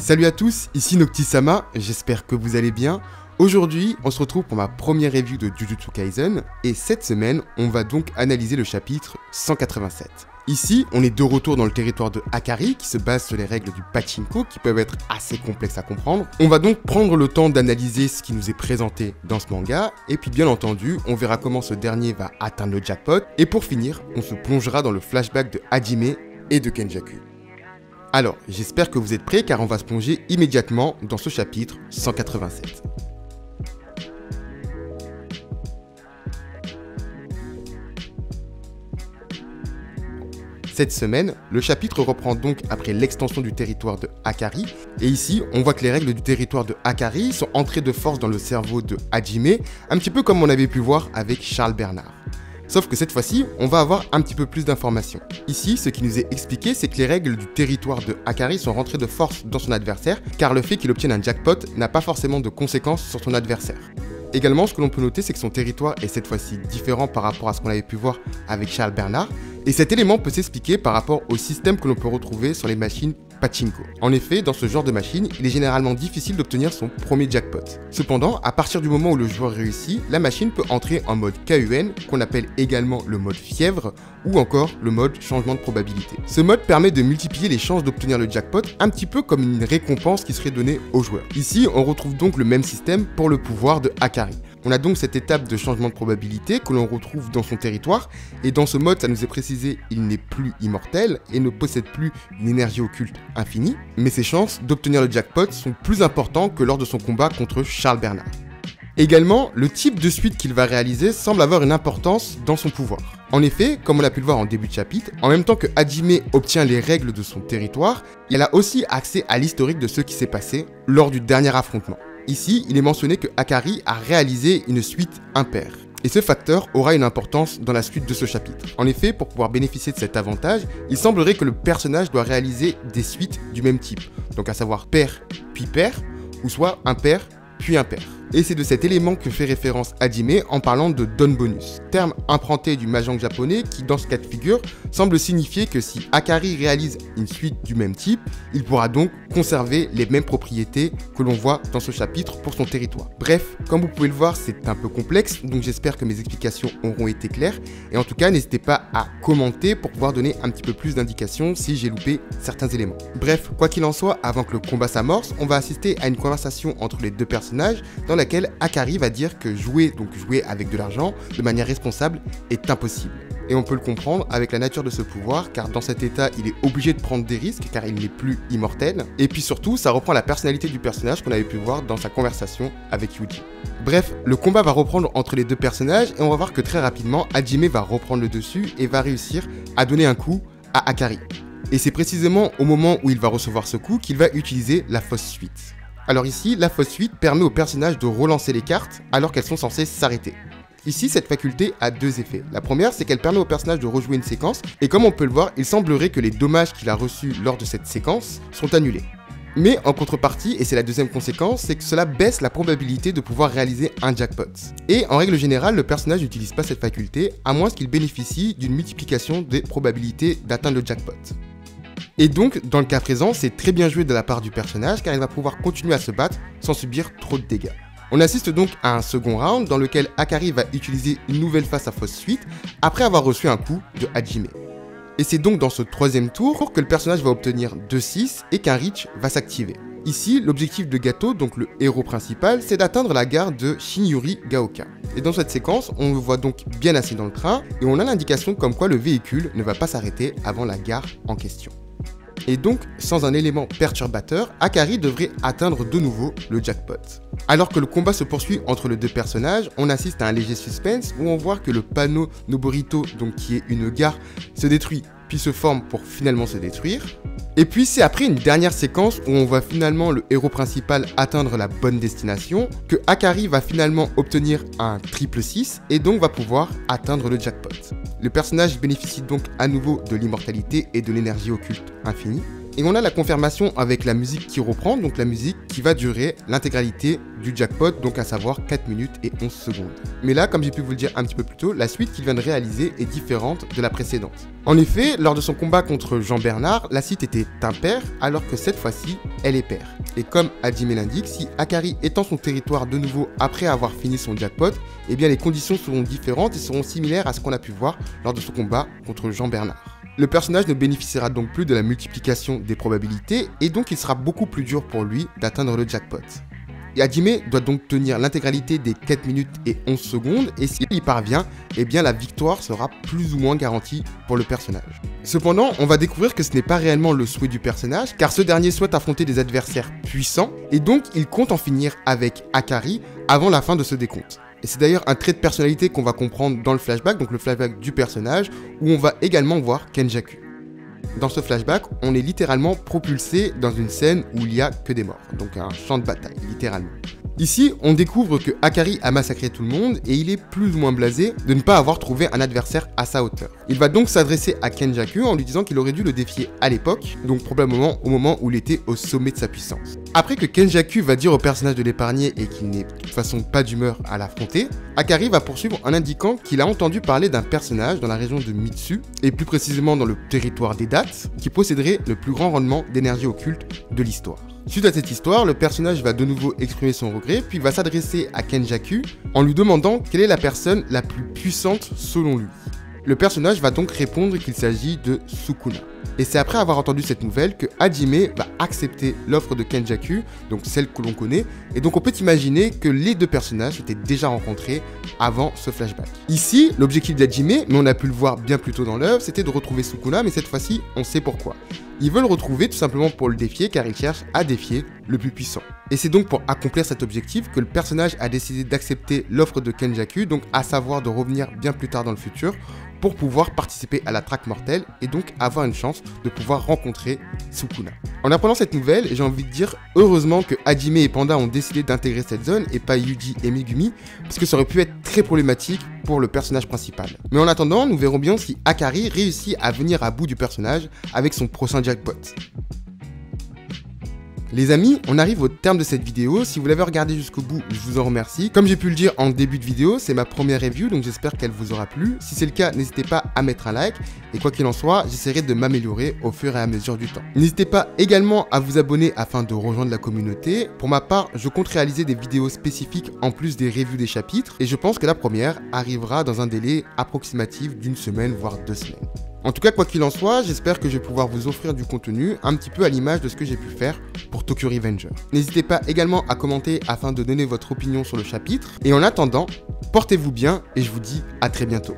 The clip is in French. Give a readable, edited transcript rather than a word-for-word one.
Salut à tous, ici Noctisama, j'espère que vous allez bien. Aujourd'hui, on se retrouve pour ma première review de Jujutsu Kaisen, et cette semaine, on va donc analyser le chapitre 187. Ici, on est de retour dans le territoire de Akari, qui se base sur les règles du pachinko, qui peuvent être assez complexes à comprendre. On va donc prendre le temps d'analyser ce qui nous est présenté dans ce manga, et puis bien entendu, on verra comment ce dernier va atteindre le jackpot, et pour finir, on se plongera dans le flashback de Hajime et de Kenjaku. Alors, j'espère que vous êtes prêts car on va se plonger immédiatement dans ce chapitre 187. Cette semaine, le chapitre reprend donc après l'extension du territoire de Akari, et ici, on voit que les règles du territoire de Akari sont entrées de force dans le cerveau de Hajime, un petit peu comme on avait pu voir avec Charles Bernard. Sauf que cette fois-ci, on va avoir un petit peu plus d'informations. Ici, ce qui nous est expliqué, c'est que les règles du territoire de Akari sont rentrées de force dans son adversaire, car le fait qu'il obtienne un jackpot n'a pas forcément de conséquences sur son adversaire. Également, ce que l'on peut noter, c'est que son territoire est cette fois-ci différent par rapport à ce qu'on avait pu voir avec Charles Bernard, et cet élément peut s'expliquer par rapport au système que l'on peut retrouver sur les machines pachinko. En effet, dans ce genre de machine, il est généralement difficile d'obtenir son premier jackpot. Cependant, à partir du moment où le joueur réussit, la machine peut entrer en mode KUN, qu'on appelle également le mode fièvre, ou encore le mode changement de probabilité. Ce mode permet de multiplier les chances d'obtenir le jackpot, un petit peu comme une récompense qui serait donnée au joueur. Ici, on retrouve donc le même système pour le pouvoir de Akari. On a donc cette étape de changement de probabilité que l'on retrouve dans son territoire, et dans ce mode, ça nous est précisé, il n'est plus immortel et ne possède plus une énergie occulte infinie, mais ses chances d'obtenir le jackpot sont plus importantes que lors de son combat contre Charles Bernard. Également, le type de suite qu'il va réaliser semble avoir une importance dans son pouvoir. En effet, comme on a pu le voir en début de chapitre, en même temps que Hajime obtient les règles de son territoire, il a aussi accès à l'historique de ce qui s'est passé lors du dernier affrontement. Ici, il est mentionné que Akari a réalisé une suite impaire. Et ce facteur aura une importance dans la suite de ce chapitre. En effet, pour pouvoir bénéficier de cet avantage, il semblerait que le personnage doit réaliser des suites du même type. Donc à savoir pair puis pair, ou soit impair puis impair. Et c'est de cet élément que fait référence Hajime en parlant de don bonus, terme emprunté du mahjong japonais qui, dans ce cas de figure, semble signifier que si Akari réalise une suite du même type, il pourra donc conserver les mêmes propriétés que l'on voit dans ce chapitre pour son territoire. Bref, comme vous pouvez le voir, c'est un peu complexe, donc j'espère que mes explications auront été claires, et en tout cas, n'hésitez pas à commenter pour pouvoir donner un petit peu plus d'indications si j'ai loupé certains éléments. Bref, quoi qu'il en soit, avant que le combat s'amorce, on va assister à une conversation entre les deux personnages dans laquelle Akari va dire que jouer avec de l'argent de manière responsable est impossible. Et on peut le comprendre avec la nature de ce pouvoir, car dans cet état, il est obligé de prendre des risques car il n'est plus immortel. Et puis surtout, ça reprend la personnalité du personnage qu'on avait pu voir dans sa conversation avec Yuji. Bref, le combat va reprendre entre les deux personnages et on va voir que très rapidement, Hajime va reprendre le dessus et va réussir à donner un coup à Akari. Et c'est précisément au moment où il va recevoir ce coup qu'il va utiliser la fausse suite. Alors ici, la fausse suite permet au personnage de relancer les cartes alors qu'elles sont censées s'arrêter. Ici, cette faculté a deux effets. La première, c'est qu'elle permet au personnage de rejouer une séquence, et comme on peut le voir, il semblerait que les dommages qu'il a reçus lors de cette séquence sont annulés. Mais en contrepartie, et c'est la deuxième conséquence, c'est que cela baisse la probabilité de pouvoir réaliser un jackpot. Et en règle générale, le personnage n'utilise pas cette faculté, à moins qu'il bénéficie d'une multiplication des probabilités d'atteindre le jackpot. Et donc, dans le cas présent, c'est très bien joué de la part du personnage car il va pouvoir continuer à se battre sans subir trop de dégâts. On assiste donc à un second round dans lequel Akari va utiliser une nouvelle face à fausse suite après avoir reçu un coup de Hajime. Et c'est donc dans ce troisième tour que le personnage va obtenir 2-6 et qu'un reach va s'activer. Ici, l'objectif de Gato, donc le héros principal, c'est d'atteindre la gare de Shinyuri Gaoka. Et dans cette séquence, on le voit donc bien assis dans le train et on a l'indication comme quoi le véhicule ne va pas s'arrêter avant la gare en question. Et donc, sans un élément perturbateur, Akari devrait atteindre de nouveau le jackpot. Alors que le combat se poursuit entre les deux personnages, on assiste à un léger suspense où on voit que le panneau Noborito, donc qui est une gare, se détruit puis se forme pour finalement se détruire. Et puis c'est après une dernière séquence où on voit finalement le héros principal atteindre la bonne destination que Akari va finalement obtenir un triple 6 et donc va pouvoir atteindre le jackpot. Le personnage bénéficie donc à nouveau de l'immortalité et de l'énergie occulte infinie. Et on a la confirmation avec la musique qui reprend, donc la musique qui va durer l'intégralité du jackpot, donc à savoir 4 minutes et 11 secondes. Mais là, comme j'ai pu vous le dire un petit peu plus tôt, la suite qu'il vient de réaliser est différente de la précédente. En effet, lors de son combat contre Jean Bernard, la suite était impair, alors que cette fois-ci, elle est paire. Et comme Hajime l'indique, si Akari étend son territoire de nouveau après avoir fini son jackpot, eh bien les conditions seront différentes et seront similaires à ce qu'on a pu voir lors de son combat contre Jean Bernard. Le personnage ne bénéficiera donc plus de la multiplication des probabilités et donc il sera beaucoup plus dur pour lui d'atteindre le jackpot. Et Hajime doit donc tenir l'intégralité des 4 minutes et 11 secondes et s'il y parvient, eh bien la victoire sera plus ou moins garantie pour le personnage. Cependant, on va découvrir que ce n'est pas réellement le souhait du personnage car ce dernier souhaite affronter des adversaires puissants et donc il compte en finir avec Akari avant la fin de ce décompte. Et c'est d'ailleurs un trait de personnalité qu'on va comprendre dans le flashback, donc le flashback du personnage, où on va également voir Kenjaku. Dans ce flashback, on est littéralement propulsé dans une scène où il n'y a que des morts, donc un champ de bataille, littéralement. Ici, on découvre que Akari a massacré tout le monde et il est plus ou moins blasé de ne pas avoir trouvé un adversaire à sa hauteur. Il va donc s'adresser à Kenjaku en lui disant qu'il aurait dû le défier à l'époque, donc probablement au moment où il était au sommet de sa puissance. Après que Kenjaku va dire au personnage de l'épargner et qu'il n'est de toute façon pas d'humeur à l'affronter, Akari va poursuivre en indiquant qu'il a entendu parler d'un personnage dans la région de Mitsu, et plus précisément dans le territoire des dates, qui posséderait le plus grand rendement d'énergie occulte de l'histoire. Suite à cette histoire, le personnage va de nouveau exprimer son regret, puis va s'adresser à Kenjaku en lui demandant quelle est la personne la plus puissante selon lui. Le personnage va donc répondre qu'il s'agit de Sukuna. Et c'est après avoir entendu cette nouvelle que Hajime va accepter l'offre de Kenjaku, donc celle que l'on connaît, et donc on peut imaginer que les deux personnages s'étaient déjà rencontrés avant ce flashback. Ici, l'objectif d'Hajime, mais on a pu le voir bien plus tôt dans l'œuvre, c'était de retrouver Sukuna, mais cette fois-ci, on sait pourquoi. Ils veulent le retrouver tout simplement pour le défier car ils cherchent à défier le plus puissant. Et c'est donc pour accomplir cet objectif que le personnage a décidé d'accepter l'offre de Kenjaku, donc à savoir de revenir bien plus tard dans le futur, pour pouvoir participer à la traque mortelle et donc avoir une chance de pouvoir rencontrer Sukuna. En apprenant cette nouvelle, j'ai envie de dire heureusement que Hajime et Panda ont décidé d'intégrer cette zone et pas Yuji et Megumi, parce que ça aurait pu être très problématique pour le personnage principal. Mais en attendant, nous verrons bien si Akari réussit à venir à bout du personnage avec son prochain jackpot. Les amis, on arrive au terme de cette vidéo. Si vous l'avez regardé jusqu'au bout, je vous en remercie. Comme j'ai pu le dire en début de vidéo, c'est ma première review, donc j'espère qu'elle vous aura plu. Si c'est le cas, n'hésitez pas à mettre un like. Et quoi qu'il en soit, j'essaierai de m'améliorer au fur et à mesure du temps. N'hésitez pas également à vous abonner afin de rejoindre la communauté. Pour ma part, je compte réaliser des vidéos spécifiques en plus des reviews des chapitres. Et je pense que la première arrivera dans un délai approximatif d'une semaine, voire 2 semaines. En tout cas, quoi qu'il en soit, j'espère que je vais pouvoir vous offrir du contenu un petit peu à l'image de ce que j'ai pu faire pour Tokyo Revenger. N'hésitez pas également à commenter afin de donner votre opinion sur le chapitre. Et en attendant, portez-vous bien et je vous dis à très bientôt.